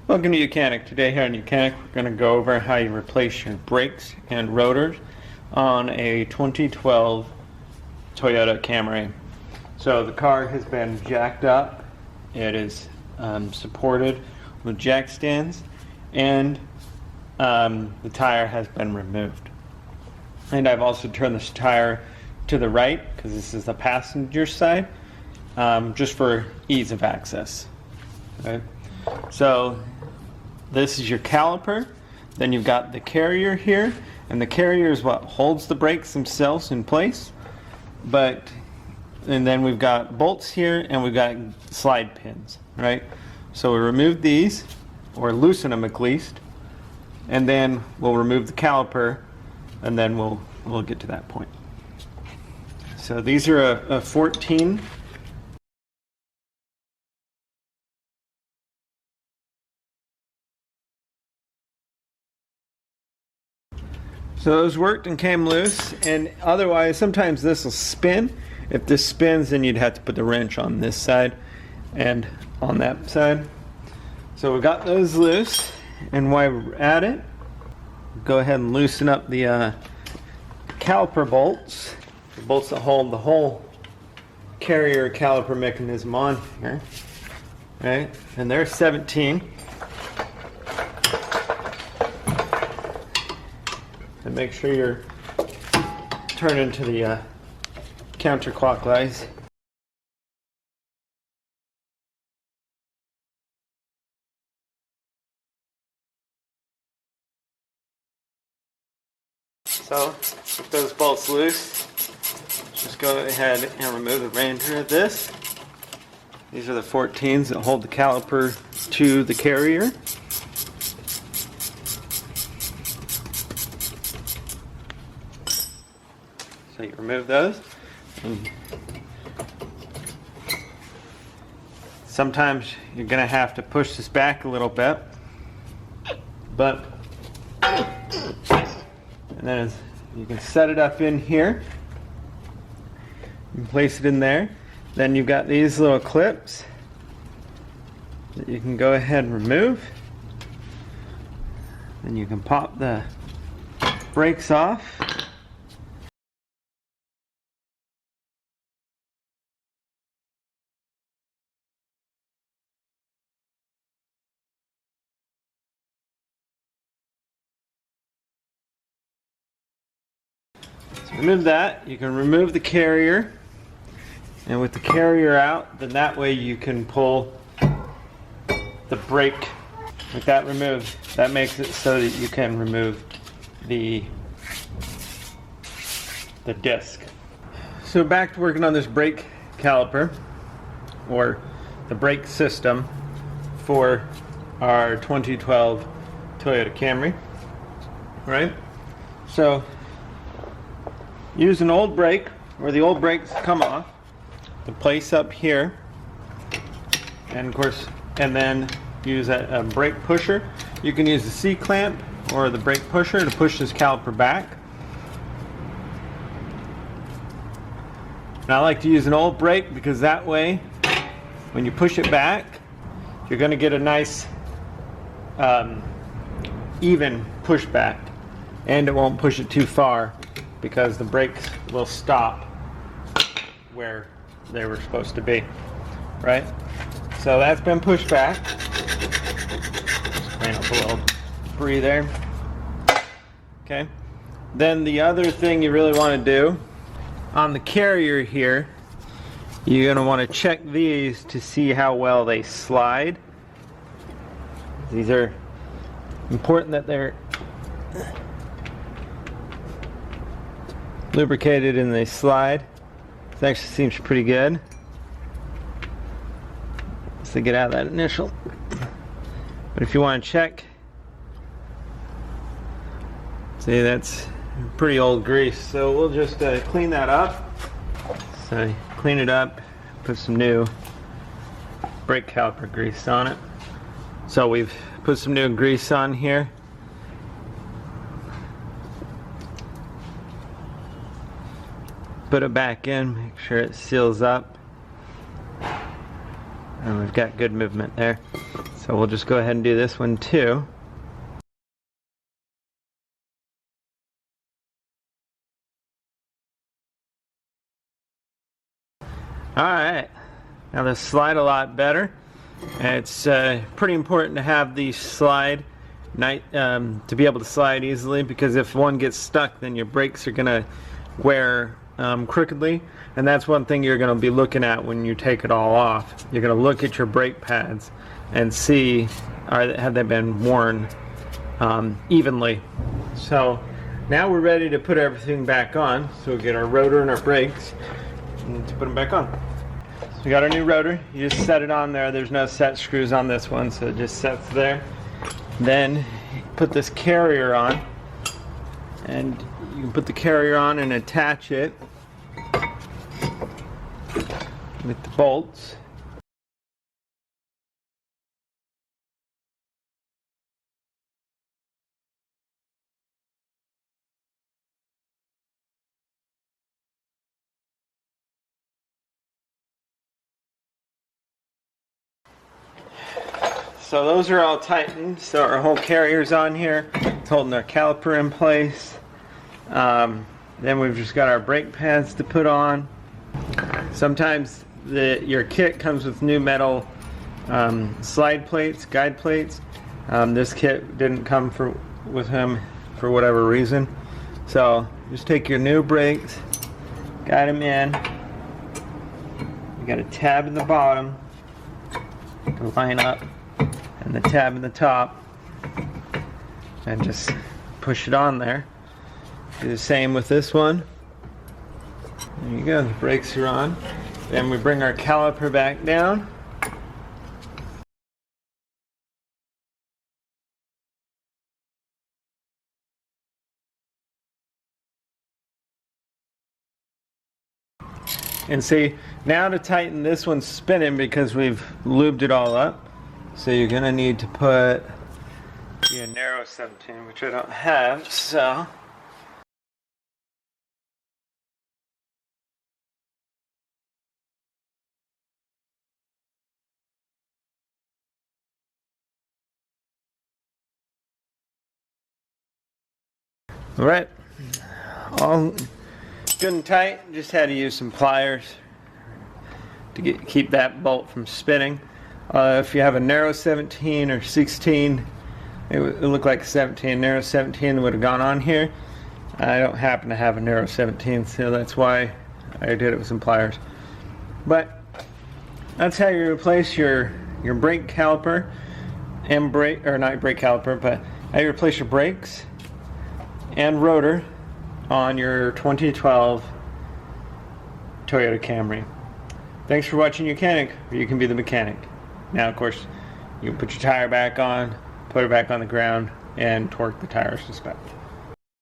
Welcome to YOUCANIC. Today here on YOUCANIC we're going to go over how you replace your brakes and rotors on a 2012 Toyota Camry. So the car has been jacked up, it is supported with jack stands, and the tire has been removed. And I've also turned this tire to the right because this is the passenger side, just for ease of access. Right? So this is your caliper, then you've got the carrier here, and the carrier is what holds the brakes themselves in place. And then we've got bolts here and we've got slide pins, right? So we remove these, or loosen them at least, and then we'll remove the caliper, and then we'll get to that point. So these are a 14. So those worked and came loose, and otherwise sometimes this will spin. If this spins, then you'd have to put the wrench on this side and on that side. So we got those loose, and while we're at it, go ahead and loosen up the caliper bolts, the bolts that hold the whole carrier caliper mechanism on here, right? And they're 17. And make sure you're turning to the counterclockwise. So, with those bolts loose, just go ahead and remove the remainder of this. These are the 14s that hold the caliper to the carrier. So you remove those. And sometimes you're going to have to push this back a little bit, and then you can set it up in here and place it in there. Then you've got these little clips that you can go ahead and remove, and you can pop the brakes off. Remove that. You can remove the carrier, and with the carrier out, then that way you can pull the brake with that removed. That makes it so that you can remove the disc. So back to working on this brake caliper, or the brake system for our 2012 Toyota Camry, right? So use an old brake where the old brakes come off to place up here, and of course, and then use a brake pusher. You can use the C-clamp or the brake pusher to push this caliper back. And I like to use an old brake because that way when you push it back, you're going to get a nice even pushback, and it won't push it too far, because the brakes will stop where they were supposed to be, right? So that's been pushed back. Just clean up a little debris there. Okay. Then the other thing you really want to do on the carrier here, you're going to want to check these to see how well they slide. These are important that they're lubricated and they slide. This actually seems pretty good. Just to get out of that initial. But if you want to check, see, that's pretty old grease. So we'll just clean that up. So clean it up, put some new brake caliper grease on it. So we've put some new grease on here. Put it back in, make sure it seals up. And we've got good movement there. So we'll just go ahead and do this one too. Alright, now they slide a lot better. It's pretty important to have these slide to be able to slide easily, because if one gets stuck, then your brakes are going to wear crookedly, and that's one thing you're going to be looking at when you take it all off. You're going to look at your brake pads and see have they been worn evenly. So now we're ready to put everything back on. So we'll get our rotor and our brakes and to put them back on. So we got our new rotor. You just set it on there. There's no set screws on this one, so it just sets there. Then put this carrier on, and you can put the carrier on and attach it with the bolts. So those are all tightened, so our whole carrier's on here. It's holding our caliper in place. Then we've just got our brake pads to put on. Sometimes your kit comes with new metal slide plates, guide plates. This kit didn't come with him for whatever reason. So just take your new brakes, guide them in. You got a tab in the bottom to line up, and the tab in the top, and just push it on there. Do the same with this one. There you go, the brakes are on. Then we bring our caliper back down. And see, now to tighten this one's spinning because we've lubed it all up. So you're gonna need to put a narrow 17, which I don't have, so. All right, all good and tight. Just had to use some pliers to keep that bolt from spinning. If you have a narrow 17 or 16, it would look like 17. Narrow 17 would have gone on here. I don't happen to have a narrow 17, so that's why I did it with some pliers. But that's how you replace your brake caliper and not brake caliper, but how you replace your brakes and rotor on your 2012 Toyota Camry. Thanks for watching YOUCANIC, or you can be the mechanic. Now, of course, you can put your tire back on, put it back on the ground, and torque the tires to spec.